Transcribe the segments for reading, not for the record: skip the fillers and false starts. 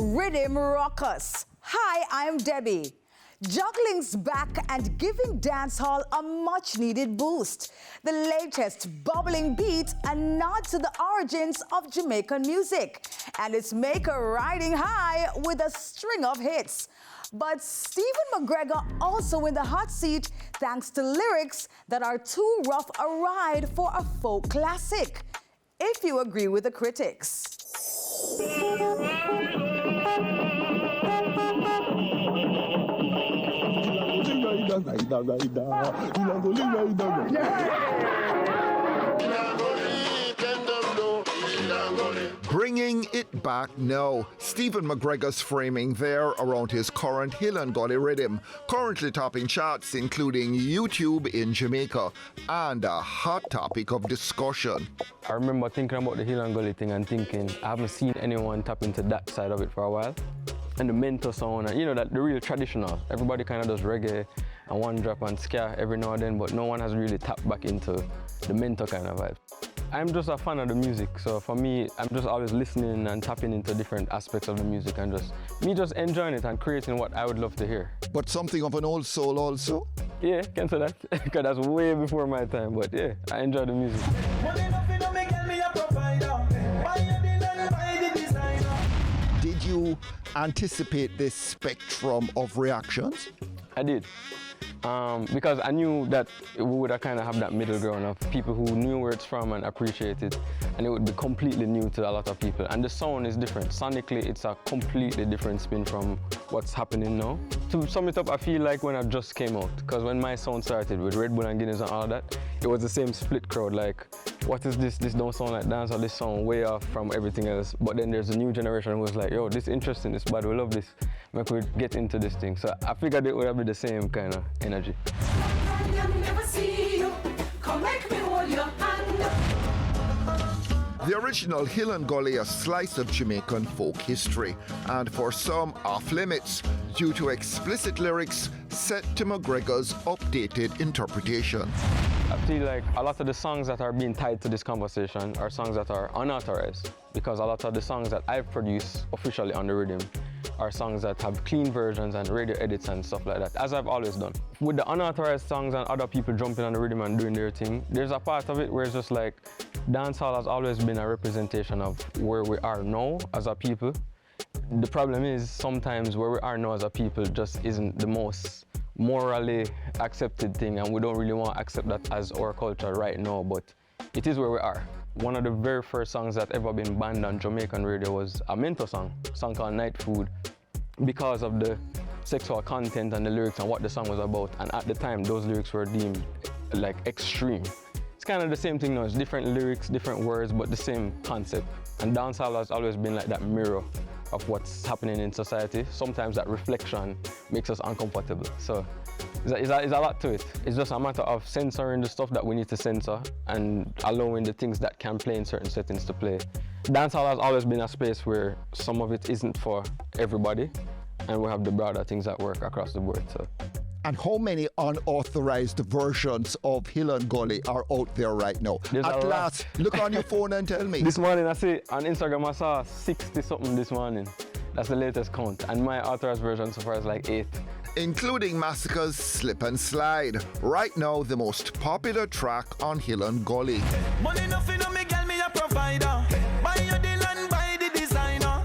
Riddim Rockers. Hi, I'm Debbie. Juggling's back and giving dancehall a much-needed boost. The latest bubbling beat a nod to the origins of Jamaican music and its maker riding high with a string of hits. But Stephen McGregor also in the hot seat thanks to lyrics that are too rough a ride for a folk classic, if you agree with the critics. Bringing it back now. Stephen McGregor's framing there around his current Hill and Gully rhythm, currently topping charts including YouTube in Jamaica, and a hot topic of discussion. I remember thinking about the Hill and Gully thing and thinking, I haven't seen anyone tap into that side of it for a while. And the mento sound, and that the real traditional. Everybody kind of does reggae and one drop and ska every now and then, but no one has really tapped back into the mento kind of vibe. I'm just a fan of the music, so for me, I'm just always listening and tapping into different aspects of the music and just enjoying it and creating what I would love to hear. But something of an old soul also? Yeah, can say that, because that's way before my time, but yeah, I enjoy the music. Did you anticipate this spectrum of reactions? I did. Because I knew that we would kind of have that middle ground of people who knew where it's from and appreciate it, and it would be completely new to a lot of people. And the sound is different. Sonically, it's a completely different spin from what's happening now. To sum it up, I feel like when I just came out, because when my sound started with Red Bull and Guinness and all that, it was the same split crowd, like, what is this? This don't sound like dance, or this sound way off from everything else. But then there's a new generation who's like, yo, this is interesting, this bad, we love this. We could get into this thing. So I figured it would have been the same kind of energy. The original Hill and Gully, a slice of Jamaican folk history, and for some off limits due to explicit lyrics set to McGregor's updated interpretation. I feel like a lot of the songs that are being tied to this conversation are songs that are unauthorized, because a lot of the songs that I've produced officially on the Riddim are songs that have clean versions and radio edits and stuff like that, as I've always done. With the unauthorized songs and other people jumping on the rhythm and doing their thing, there's a part of it where it's just like, dancehall has always been a representation of where we are now as a people. The problem is sometimes where we are now as a people just isn't the most morally accepted thing, and we don't really want to accept that as our culture right now, but it is where we are. One of the very first songs that ever been banned on Jamaican radio was a mento song called Night Food, because of the sexual content and the lyrics and what the song was about. And at the time, those lyrics were deemed like extreme. It's kind of the same thing now. It's different lyrics, different words, but the same concept. And dancehall has always been like that mirror of what's happening in society. Sometimes that reflection makes us uncomfortable. So it's a lot to it. It's just a matter of censoring the stuff that we need to censor and allowing the things that can play in certain settings to play. Dancehall has always been a space where some of it isn't for everybody, and we have the broader things that work across the board. So. And how many unauthorized versions of Hill and Gully are out there right now? At last, look on your phone and tell me. This morning I see on Instagram I saw 60 something this morning. That's the latest count, and my authorized version so far is like 8. Including Massacre's Slip and Slide. Right now, the most popular track on Hill and Gully. Money nothing on me, girl, me a provider. Buy your deal and buy the designer.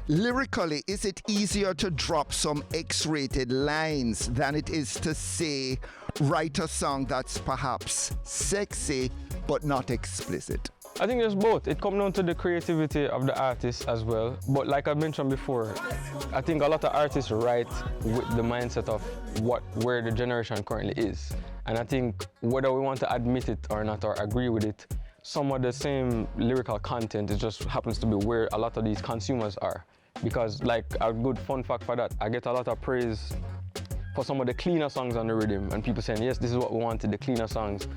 Lyrically, is it easier to drop some X-rated lines than it is to say, write a song that's perhaps sexy but not explicit? I think there's both. It comes down to the creativity of the artist as well. But like I mentioned before, I think a lot of artists write with the mindset of where the generation currently is. And I think whether we want to admit it or not or agree with it, some of the same lyrical content, it just happens to be where a lot of these consumers are. Because like a good fun fact for that, I get a lot of praise for some of the cleaner songs on the Riddim, and people saying, yes, this is what we wanted, the cleaner songs.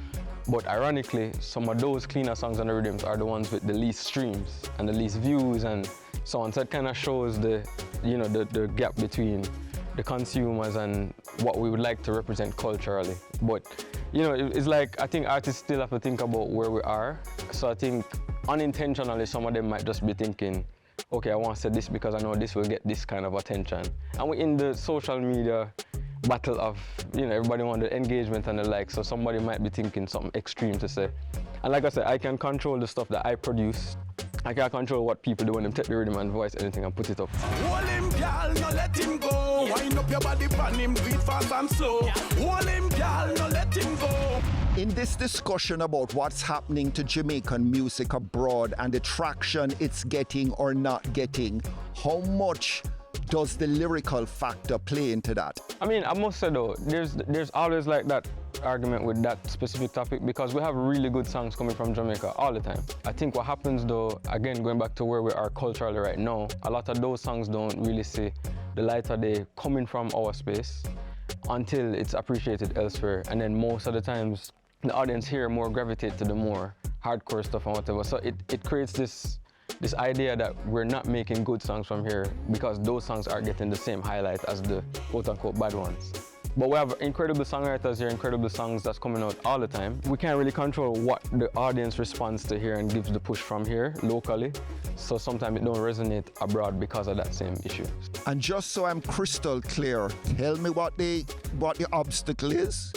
But ironically, some of those cleaner songs on the Riddims are the ones with the least streams and the least views and so on. So it kind of shows the gap between the consumers and what we would like to represent culturally. But it's like, I think artists still have to think about where we are. So I think unintentionally, some of them might just be thinking, okay, I want to say this because I know this will get this kind of attention. And we're in the social media battle of, everybody want the engagement and the like, so somebody might be thinking something extreme to say. And like I said, I can control the stuff that I produce. I can't control what people do when they take the rhythm and voice anything and put it up. Hold him, girl, no let him go. Wind up your body, pan him, breathe fast and slow. Hold him, girl, no let him go. In this discussion about what's happening to Jamaican music abroad and the traction it's getting or not getting, how much does the lyrical factor play into that? I mean, I must say though, there's always like that argument with that specific topic because we have really good songs coming from Jamaica all the time. I think what happens though, again, going back to where we are culturally right now, a lot of those songs don't really see the light of day coming from our space until it's appreciated elsewhere. And then most of the times, the audience here more gravitate to the more hardcore stuff and whatever. So it creates this idea that we're not making good songs from here because those songs are getting the same highlight as the quote-unquote bad ones. But we have incredible songwriters here, incredible songs that's coming out all the time. We can't really control what the audience responds to here and gives the push from here locally. So sometimes it don't resonate abroad because of that same issue. And just so I'm crystal clear, tell me what the obstacle is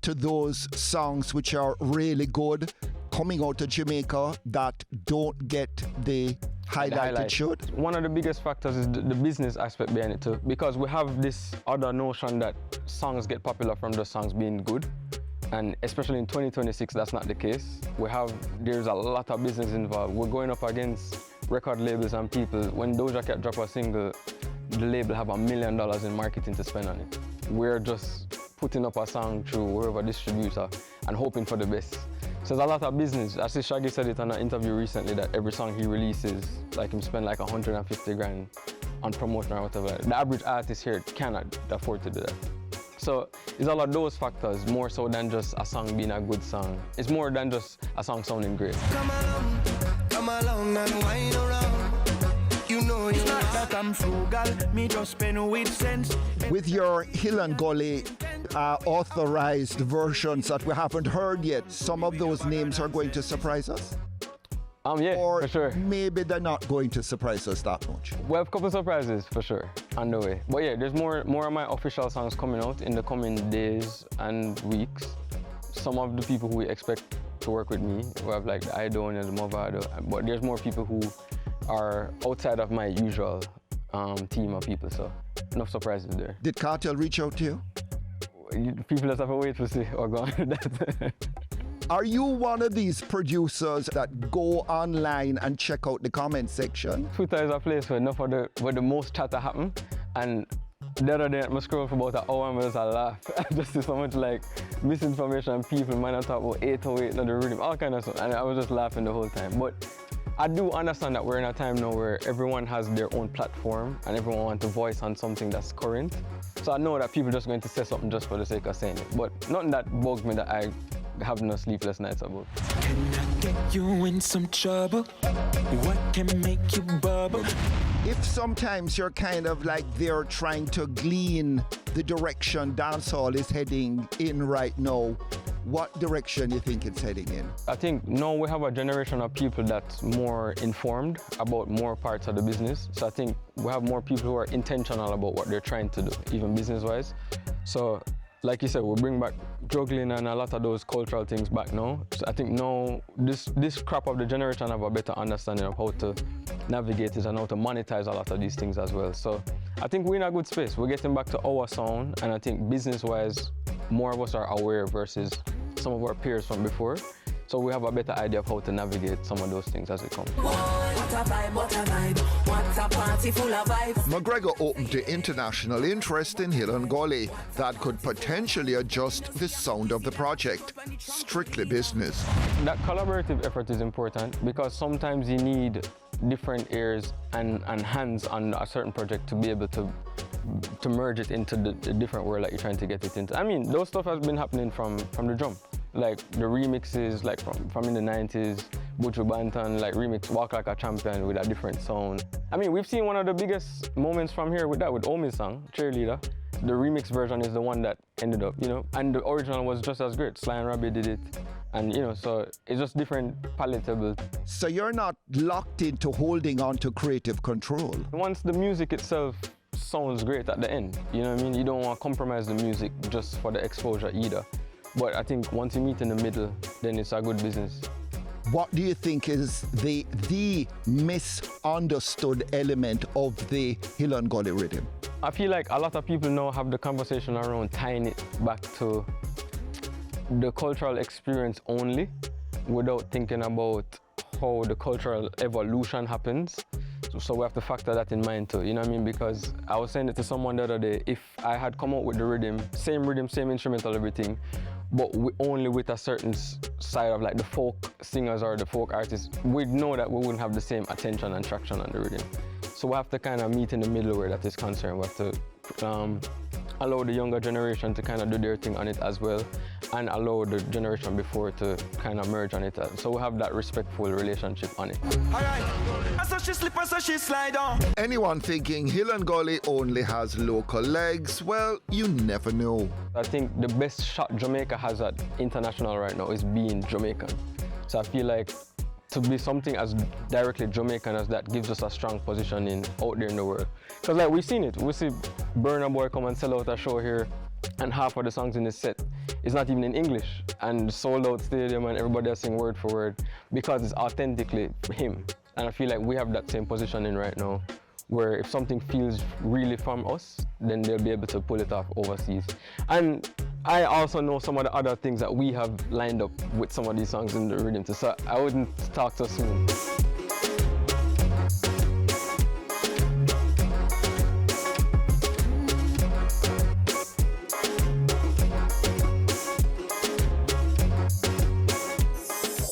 to those songs which are really good coming out of Jamaica that don't get the highlight it should? One of the biggest factors is the business aspect behind it too, because we have this other notion that songs get popular from the songs being good, and especially in 2026 that's not the case. There's a lot of business involved. We're going up against record labels and people. When Doja Cat drop a single, the label have $1 million in marketing to spend on it. We're just putting up a song through wherever distributor and hoping for the best. So there's a lot of business. I see Shaggy said it on an interview recently that every song he releases, like him spend like 150 grand on promotion or whatever. The average artist here cannot afford to do that. So it's all of those factors, more so than just a song being a good song. It's more than just a song sounding great. Come along and wind around. You know it's not that I'm frugal, me just spend with sense. With your Hill and Gully authorized versions that we haven't heard yet, some of those names are going to surprise us? Yeah, or for sure. Maybe they're not going to surprise us that much. We have a couple surprises for sure on the way. But yeah, there's more of my official songs coming out in the coming days and weeks. Some of the people who we expect to work with me, we have like the Idon and the Movado, but there's more people who are outside of my usual team of people, so enough surprises there. Did Cartel reach out to you? People just have to wait to see or go on with that. Are you one of these producers that go online and check out the comment section? Twitter is a place where where the most chatter happen, and the other day I scroll for about an hour and I just laugh. I just see so much like misinformation and people might not talk about 808 and the rhythm, all kind of stuff, and I was just laughing the whole time. But I do understand that we're in a time now where everyone has their own platform and everyone wants to voice on something that's current. So I know that people are just going to say something just for the sake of saying it. But nothing that bugs me that I have no sleepless nights about. Can I get you in some trouble? What can make you bubble? If sometimes you're kind of like they're trying to glean the direction dancehall is heading in right now, what direction do you think it's heading in? I think now we have a generation of people that's more informed about more parts of the business. So I think we have more people who are intentional about what they're trying to do, even business-wise. So like you said, we bring back juggling and a lot of those cultural things back now. So I think now this crop of the generation have a better understanding of how to navigate it and how to monetize a lot of these things as well. So I think we're in a good space. We're getting back to our sound, and I think business-wise, more of us are aware versus some of our peers from before. So we have a better idea of how to navigate some of those things as they come. What a vibe, what a vibe. What a party full of vibes. McGregor opened to international interest in Hill and Gully that could potentially adjust the sound of the project. Strictly business. That collaborative effort is important because sometimes you need different ears and hands on a certain project to be able to merge it into the different world that you're trying to get it into. I mean, those stuff has been happening from the jump. Like the remixes, like from in the 90s, Buju Banton, like remix Walk Like a Champion with a different sound. I mean, we've seen one of the biggest moments from here with Omi's song, Cheerleader. The remix version is the one that ended up, and the original was just as great. Sly and Robbie did it, And so it's just different palatable. So you're not locked into holding on to creative control. Once the music itself sounds great at the end, you know what I mean? You don't want to compromise the music just for the exposure either. But I think once you meet in the middle, then it's a good business. What do you think is the misunderstood element of the Hill and Gully rhythm? I feel like a lot of people now have the conversation around tying it back to the cultural experience only, without thinking about how the cultural evolution happens. So we have to factor that in mind too, you know what I mean? Because I was saying it to someone the other day, if I had come out with the rhythm, same instrumental, everything, but only with a certain side of like the folk singers or the folk artists, we'd know that we wouldn't have the same attention and traction on the rhythm. So we have to kind of meet in the middle where that is concerned. We have to allow the younger generation to kind of do their thing on it as well, and allow the generation before to kind of merge on it. So we have that respectful relationship on it. Alright, I saw she slip, I saw she slide on. Anyone thinking Hill and Gully only has local legs, well, you never know. I think the best shot Jamaica has at international right now is being Jamaican. So I feel like to be something as directly Jamaican as that gives us a strong position out there in the world. Because like we've seen it, we see Burna Boy come and sell out a show here, and half of the songs in the set is not even in English, and sold out stadium and everybody else sing word for word because it's authentically him. And I feel like we have that same positioning right now, where if something feels really from us, then they'll be able to pull it off overseas. And I also know some of the other things that we have lined up with some of these songs in the rhythm too, so I wouldn't talk too soon.